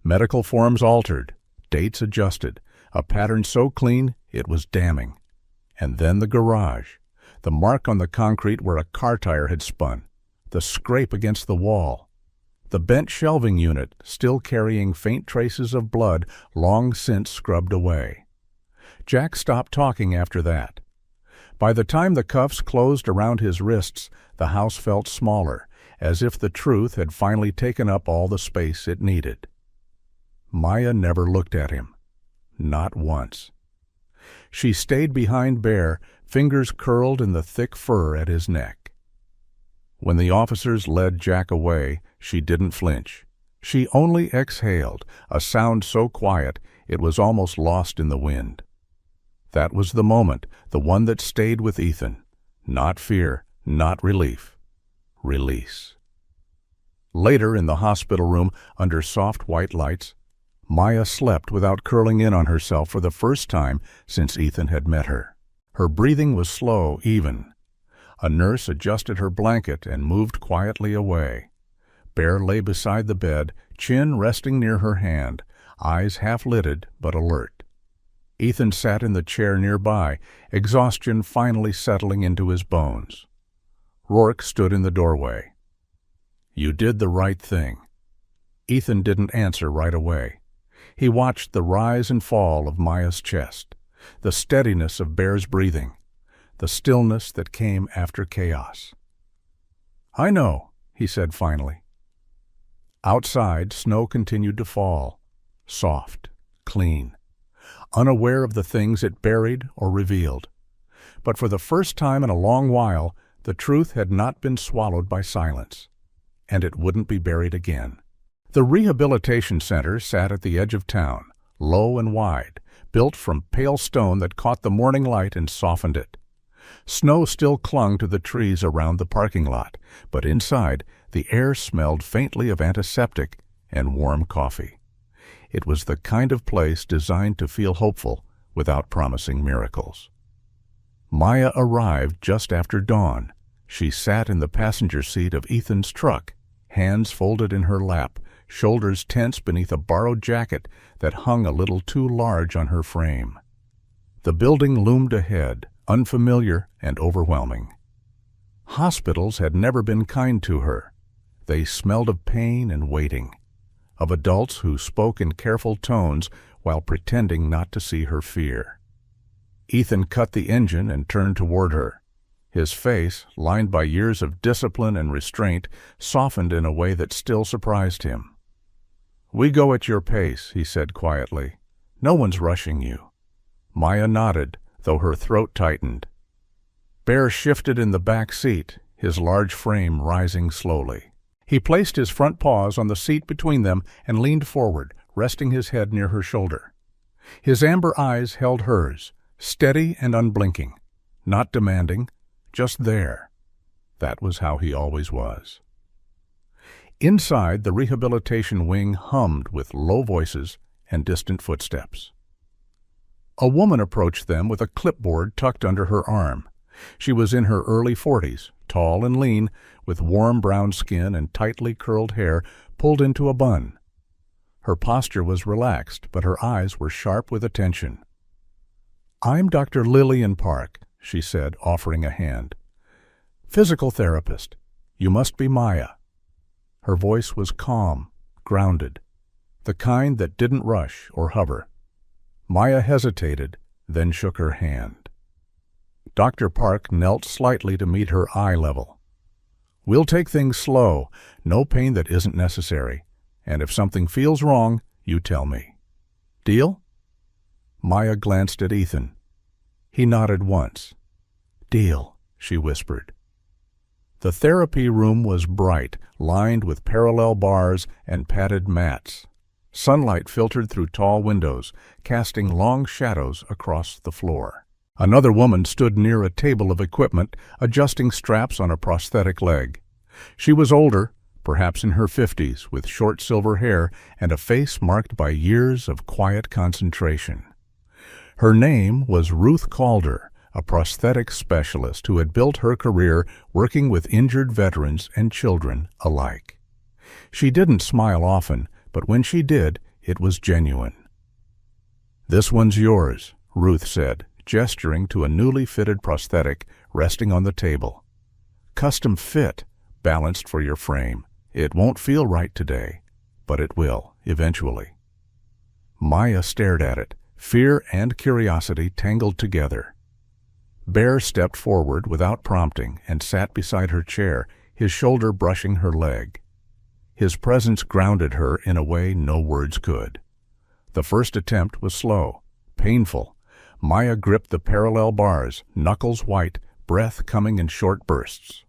Medical forms altered, dates adjusted, a pattern so clean it was damning. And then the garage, the mark on the concrete where a car tire had spun, the scrape against the wall, the bent shelving unit still carrying faint traces of blood long since scrubbed away. Jack stopped talking after that. By the time the cuffs closed around his wrists, the house felt smaller, as if the truth had finally taken up all the space it needed. Maya never looked at him. Not once. She stayed behind Bear, fingers curled in the thick fur at his neck. When the officers led Jack away, she didn't flinch. She only exhaled, a sound so quiet it was almost lost in the wind. That was the moment, the one that stayed with Ethan. Not fear, not relief. Release. Later, in the hospital room, under soft white lights, Maya slept without curling in on herself for the first time since Ethan had met her. Her breathing was slow, even. A nurse adjusted her blanket and moved quietly away. Bear lay beside the bed, chin resting near her hand, eyes half-lidded but alert. Ethan sat in the chair nearby, exhaustion finally settling into his bones. Rourke stood in the doorway. "You did the right thing." Ethan didn't answer right away. He watched the rise and fall of Maya's chest, the steadiness of Bear's breathing, the stillness that came after chaos. "I know," he said finally. Outside, snow continued to fall, soft, clean, unaware of the things it buried or revealed. But for the first time in a long while, the truth had not been swallowed by silence, and it wouldn't be buried again. The rehabilitation center sat at the edge of town, low and wide, built from pale stone that caught the morning light and softened it. Snow still clung to the trees around the parking lot, but inside, the air smelled faintly of antiseptic and warm coffee. It was the kind of place designed to feel hopeful without promising miracles. Maya arrived just after dawn. She sat in the passenger seat of Ethan's truck, hands folded in her lap, shoulders tense beneath a borrowed jacket that hung a little too large on her frame. The building loomed ahead, unfamiliar and overwhelming. Hospitals had never been kind to her. They smelled of pain and waiting, of adults who spoke in careful tones while pretending not to see her fear. Ethan cut the engine and turned toward her. His face, lined by years of discipline and restraint, softened in a way that still surprised him. "We go at your pace," he said quietly. "No one's rushing you." Maya nodded, though her throat tightened. Bear shifted in the back seat, his large frame rising slowly. He placed his front paws on the seat between them and leaned forward, resting his head near her shoulder. His amber eyes held hers, steady and unblinking, not demanding, just there. That was how he always was. Inside, the rehabilitation wing hummed with low voices and distant footsteps. A woman approached them with a clipboard tucked under her arm. She was in her early 40s, tall and lean, with warm brown skin and tightly curled hair pulled into a bun. Her posture was relaxed, but her eyes were sharp with attention. "I'm Dr. Lillian Park," she said, offering a hand. "Physical therapist. You must be Maya." Her voice was calm, grounded, the kind that didn't rush or hover. Maya hesitated, then shook her hand. Dr. Park knelt slightly to meet her eye level. "We'll take things slow, no pain that isn't necessary, and if something feels wrong, you tell me. Deal?" Maya glanced at Ethan. He nodded once. "Deal," she whispered. The therapy room was bright, lined with parallel bars and padded mats. Sunlight filtered through tall windows, casting long shadows across the floor. Another woman stood near a table of equipment, adjusting straps on a prosthetic leg. She was older, perhaps in her 50s, with short silver hair and a face marked by years of quiet concentration. Her name was Ruth Calder, a prosthetic specialist who had built her career working with injured veterans and children alike. She didn't smile often, but when she did, it was genuine. "This one's yours," Ruth said, gesturing to a newly fitted prosthetic resting on the table. "Custom fit, balanced for your frame. It won't feel right today, but it will, eventually." Maya stared at it, fear and curiosity tangled together. Bear stepped forward without prompting and sat beside her chair, his shoulder brushing her leg. His presence grounded her in a way no words could. The first attempt was slow, painful. Maya gripped the parallel bars, knuckles white, breath coming in short bursts.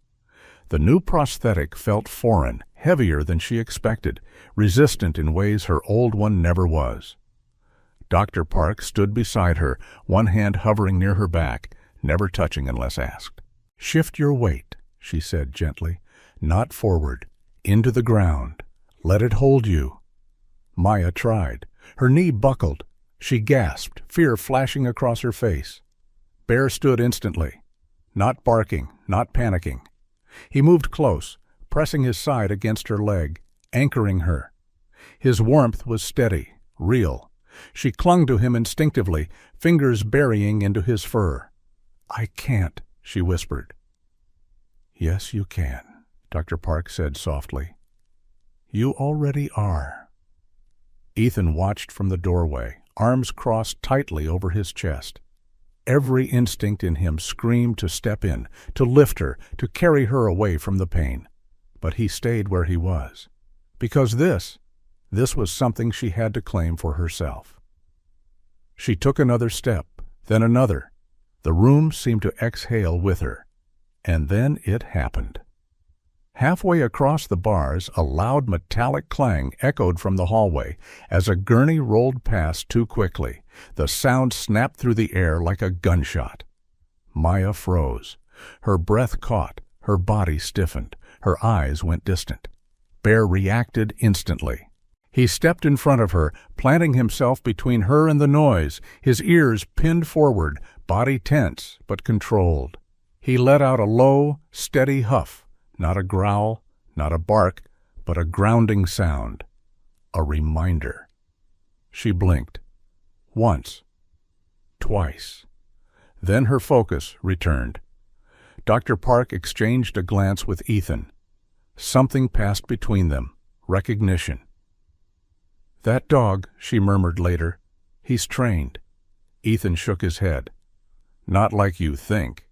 The new prosthetic felt foreign, heavier than she expected, resistant in ways her old one never was. Dr. Park stood beside her, one hand hovering near her back, never touching unless asked. "Shift your weight," she said gently, "not forward, into the ground. Let it hold you." Maya tried. Her knee buckled. She gasped, fear flashing across her face. Bear stood instantly, not barking, not panicking. He moved close, pressing his side against her leg, anchoring her. His warmth was steady, real. She clung to him instinctively, fingers burying into his fur. "I can't," she whispered. "Yes, you can," Dr. Park said softly. "You already are." Ethan watched from the doorway, arms crossed tightly over his chest. Every instinct in him screamed to step in, to lift her, to carry her away from the pain. But he stayed where he was. Because this was something she had to claim for herself. She took another step, then another. The room seemed to exhale with her. And then it happened. Halfway across the bars, a loud metallic clang echoed from the hallway as a gurney rolled past too quickly. The sound snapped through the air like a gunshot. Maya froze. Her breath caught, her body stiffened, her eyes went distant. Bear reacted instantly. He stepped in front of her, planting himself between her and the noise, his ears pinned forward, body tense but controlled. He let out a low, steady huff, not a growl, not a bark, but a grounding sound. A reminder. She blinked. Once. Twice. Then her focus returned. Dr. Park exchanged a glance with Ethan. Something passed between them. Recognition. "That dog," she murmured later. "He's trained." Ethan shook his head. "Not like you think."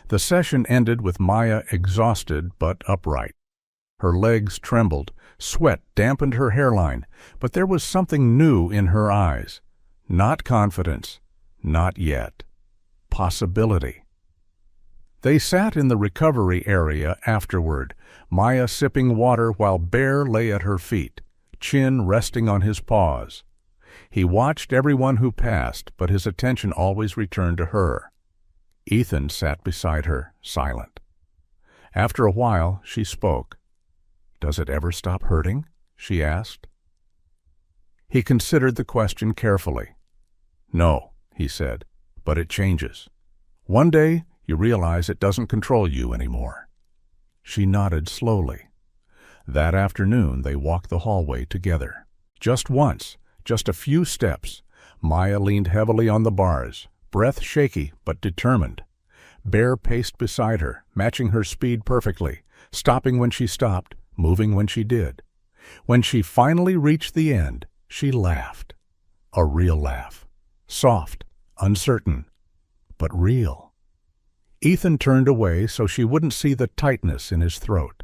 The session ended with Maya exhausted but upright. Her legs trembled, sweat dampened her hairline, but there was something new in her eyes. Not confidence, not yet. Possibility. They sat in the recovery area afterward, Maya sipping water while Bear lay at her feet, chin resting on his paws. He watched everyone who passed, but his attention always returned to her. Ethan sat beside her, silent. After a while, she spoke. "Does it ever stop hurting?" she asked. He considered the question carefully. "No," he said, "but it changes. One day, you realize it doesn't control you anymore." She nodded slowly. That afternoon, they walked the hallway together. Just once, just a few steps. Maya leaned heavily on the bars, breath shaky but determined. Bear paced beside her, matching her speed perfectly, stopping when she stopped, moving when she did. When she finally reached the end, she laughed. A real laugh. Soft, uncertain, but real. Ethan turned away so she wouldn't see the tightness in his throat.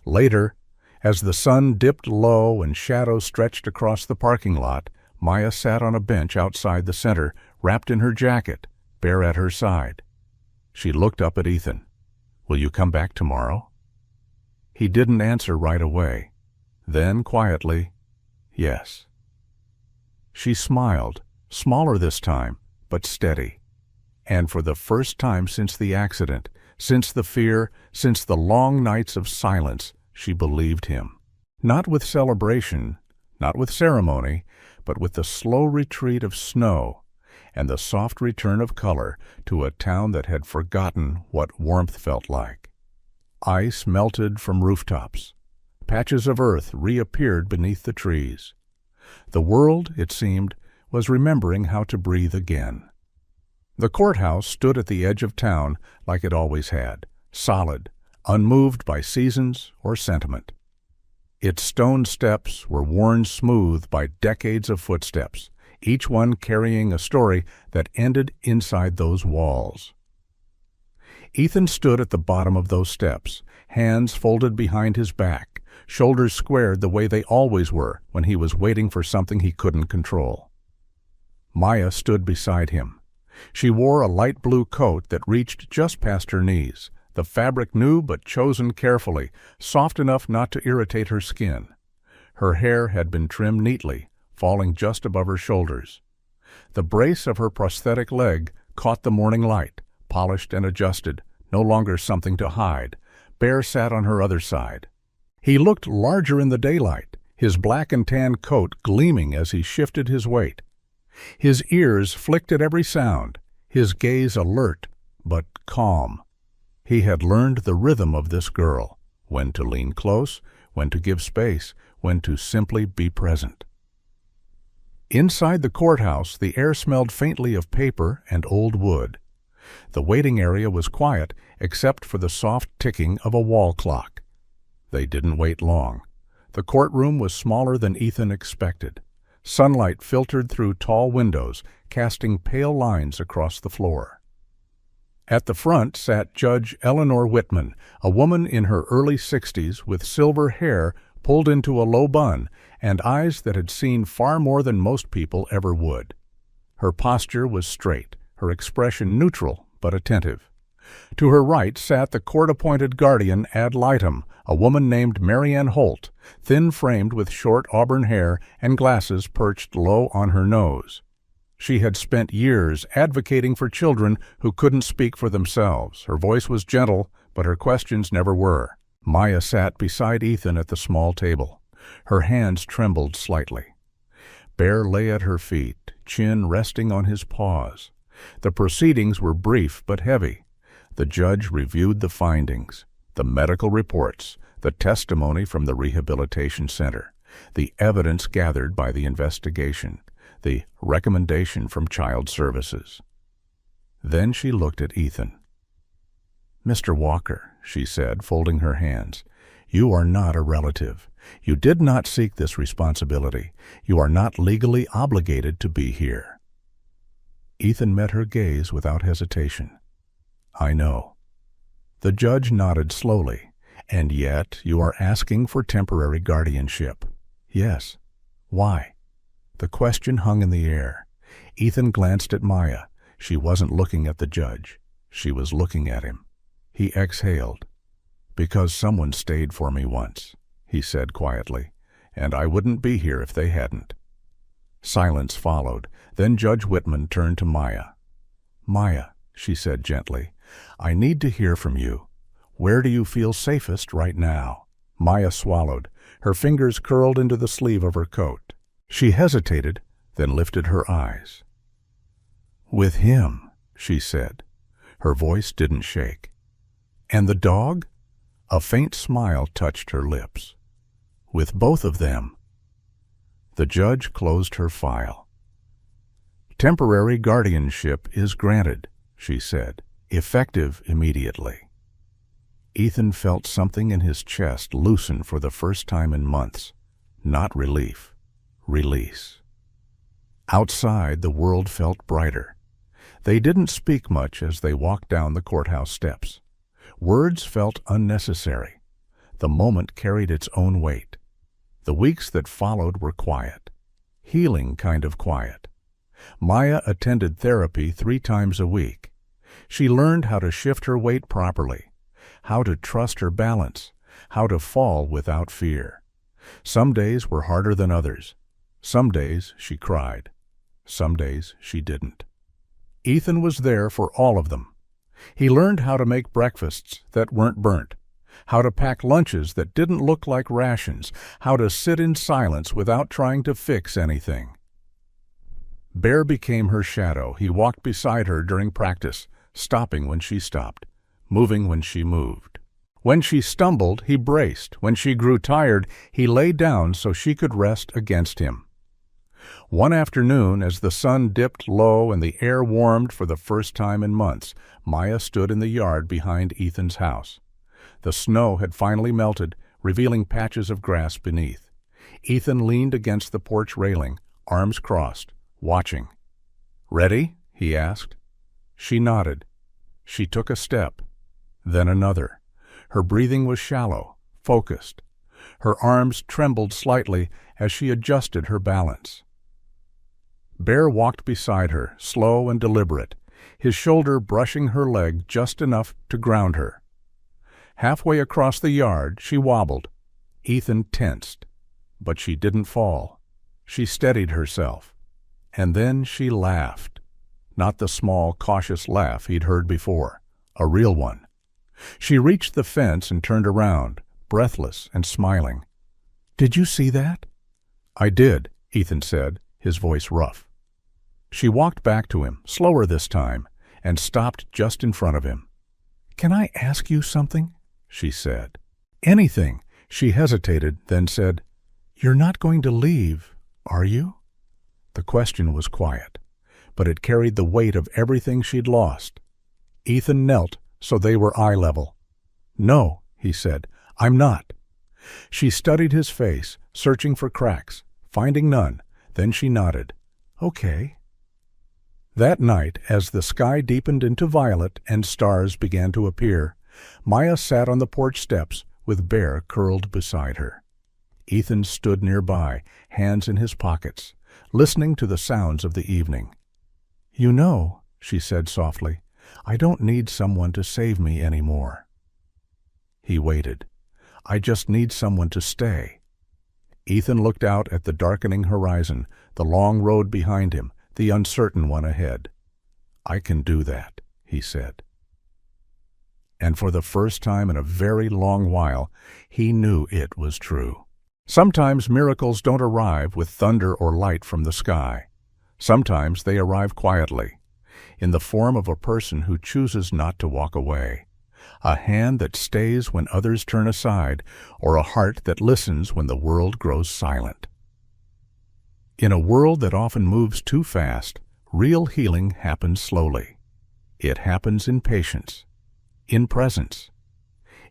Later, as the sun dipped low and shadows stretched across the parking lot, Maya sat on a bench outside the center, wrapped in her jacket, Bear at her side. She looked up at Ethan. "Will you come back tomorrow?" He didn't answer right away. Then, quietly, "Yes." She smiled, smaller this time, but steady. And for the first time since the accident, since the fear, since the long nights of silence, she believed him. Not with celebration, not with ceremony, but with the slow retreat of snow and the soft return of color to a town that had forgotten what warmth felt like. Ice melted from rooftops. Patches of earth reappeared beneath the trees. The world, it seemed, was remembering how to breathe again. The courthouse stood at the edge of town like it always had, solid, unmoved by seasons or sentiment. Its stone steps were worn smooth by decades of footsteps, each one carrying a story that ended inside those walls. Ethan stood at the bottom of those steps, hands folded behind his back, shoulders squared the way they always were when he was waiting for something he couldn't control. Maya stood beside him. She wore a light blue coat that reached just past her knees, the fabric new but chosen carefully, soft enough not to irritate her skin. Her hair had been trimmed neatly, falling just above her shoulders. The brace of her prosthetic leg caught the morning light, polished and adjusted, no longer something to hide. Bear sat on her other side. He looked larger in the daylight, his black and tan coat gleaming as he shifted his weight. His ears flicked at every sound, his gaze alert but calm. He had learned the rhythm of this girl, when to lean close, when to give space, when to simply be present. Inside the courthouse, the air smelled faintly of paper and old wood. The waiting area was quiet except for the soft ticking of a wall clock. They didn't wait long. The courtroom was smaller than Ethan expected. Sunlight filtered through tall windows, casting pale lines across the floor. At the front sat Judge Eleanor Whitman, a woman in her early 60s with silver hair pulled into a low bun and eyes that had seen far more than most people ever would. Her posture was straight, her expression neutral but attentive. To her right sat the court-appointed guardian ad litem, a woman named Marianne Holt, thin-framed with short auburn hair and glasses perched low on her nose. She had spent years advocating for children who couldn't speak for themselves. Her voice was gentle, but her questions never were. Maya sat beside Ethan at the small table. Her hands trembled slightly. Bear lay at her feet, chin resting on his paws. The proceedings were brief but heavy. The judge reviewed the findings, the medical reports, the testimony from the rehabilitation center, the evidence gathered by the investigation, the recommendation from Child Services. Then she looked at Ethan. "Mr. Walker," she said, folding her hands, "you are not a relative. You did not seek this responsibility. You are not legally obligated to be here." Ethan met her gaze without hesitation. "I know." The judge nodded slowly. "And yet you are asking for temporary guardianship." "Yes." "Why?" The question hung in the air. Ethan glanced at Maya. She wasn't looking at the judge. She was looking at him. He exhaled. "Because someone stayed for me once," he said quietly, "and I wouldn't be here if they hadn't." Silence followed. Then Judge Whitman turned to Maya. "Maya," she said gently, "I need to hear from you. Where do you feel safest right now?" Maya swallowed. Her fingers curled into the sleeve of her coat. She hesitated, then lifted her eyes. "With him," she said. Her voice didn't shake. "And the dog?" A faint smile touched her lips. "With both of them." The judge closed her file. "Temporary guardianship is granted," she said, "effective immediately." Ethan felt something in his chest loosen for the first time in months. Not relief. Release. Outside, the world felt brighter. They didn't speak much as they walked down the courthouse steps. Words felt unnecessary. The moment carried its own weight. The weeks that followed were quiet. Healing kind of quiet. Maya attended therapy 3 times a week. She learned how to shift her weight properly, how to trust her balance, how to fall without fear. Some days were harder than others. Some days she cried. Some days she didn't. Ethan was there for all of them. He learned how to make breakfasts that weren't burnt, how to pack lunches that didn't look like rations, how to sit in silence without trying to fix anything. Bear became her shadow. He walked beside her during practice, stopping when she stopped, moving when she moved. When she stumbled, he braced. When she grew tired, he lay down so she could rest against him. One afternoon, as the sun dipped low and the air warmed for the first time in months, Maya stood in the yard behind Ethan's house. The snow had finally melted, revealing patches of grass beneath. Ethan leaned against the porch railing, arms crossed, watching. "Ready?" he asked. She nodded. She took a step, then another. Her breathing was shallow, focused. Her arms trembled slightly as she adjusted her balance. Bear walked beside her, slow and deliberate, his shoulder brushing her leg just enough to ground her. Halfway across the yard, she wobbled. Ethan tensed, but she didn't fall. She steadied herself. And then she laughed. Not the small, cautious laugh he'd heard before, a real one. She reached the fence and turned around, breathless and smiling. "Did you see that?" "I did," Ethan said, his voice rough. She walked back to him, slower this time, and stopped just in front of him. "Can I ask you something?" she said. "Anything." She hesitated, then said, "You're not going to leave, are you?" The question was quiet, but it carried the weight of everything she'd lost. Ethan knelt so they were eye level. "No," he said, "I'm not." She studied his face, searching for cracks, finding none. Then she nodded. "Okay." That night, as the sky deepened into violet and stars began to appear, Maya sat on the porch steps with Bear curled beside her. Ethan stood nearby, hands in his pockets, listening to the sounds of the evening. "You know," she said softly, I don't need someone to save me anymore. He waited. I just need someone to stay. Ethan looked out at the darkening horizon, the long road behind him, the uncertain one ahead. I can do that, he said. And for the first time in a very long while, he knew it was true. Sometimes miracles don't arrive with thunder or light from the sky. Sometimes they arrive quietly, in the form of a person who chooses not to walk away, a hand that stays when others turn aside, or a heart that listens when the world grows silent. In a world that often moves too fast, real healing happens slowly. It happens in patience, in presence,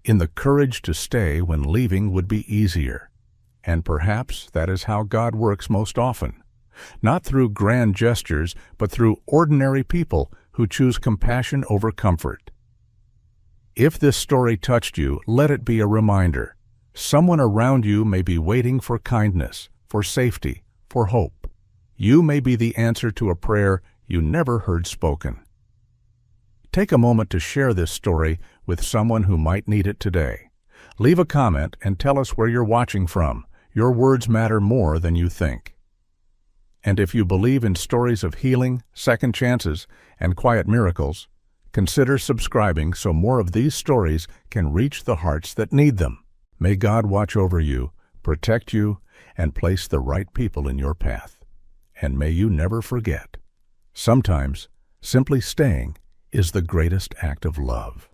in the courage to stay when leaving would be easier. And perhaps that is how God works most often, not through grand gestures, but through ordinary people who choose compassion over comfort. If this story touched you, let it be a reminder. Someone around you may be waiting for kindness, for safety, for hope. You may be the answer to a prayer you never heard spoken. Take a moment to share this story with someone who might need it today. Leave a comment and tell us where you're watching from. Your words matter more than you think. And if you believe in stories of healing, second chances, and quiet miracles, consider subscribing so more of these stories can reach the hearts that need them. May God watch over you, protect you, and place the right people in your path. And may you never forget, sometimes simply staying is the greatest act of love.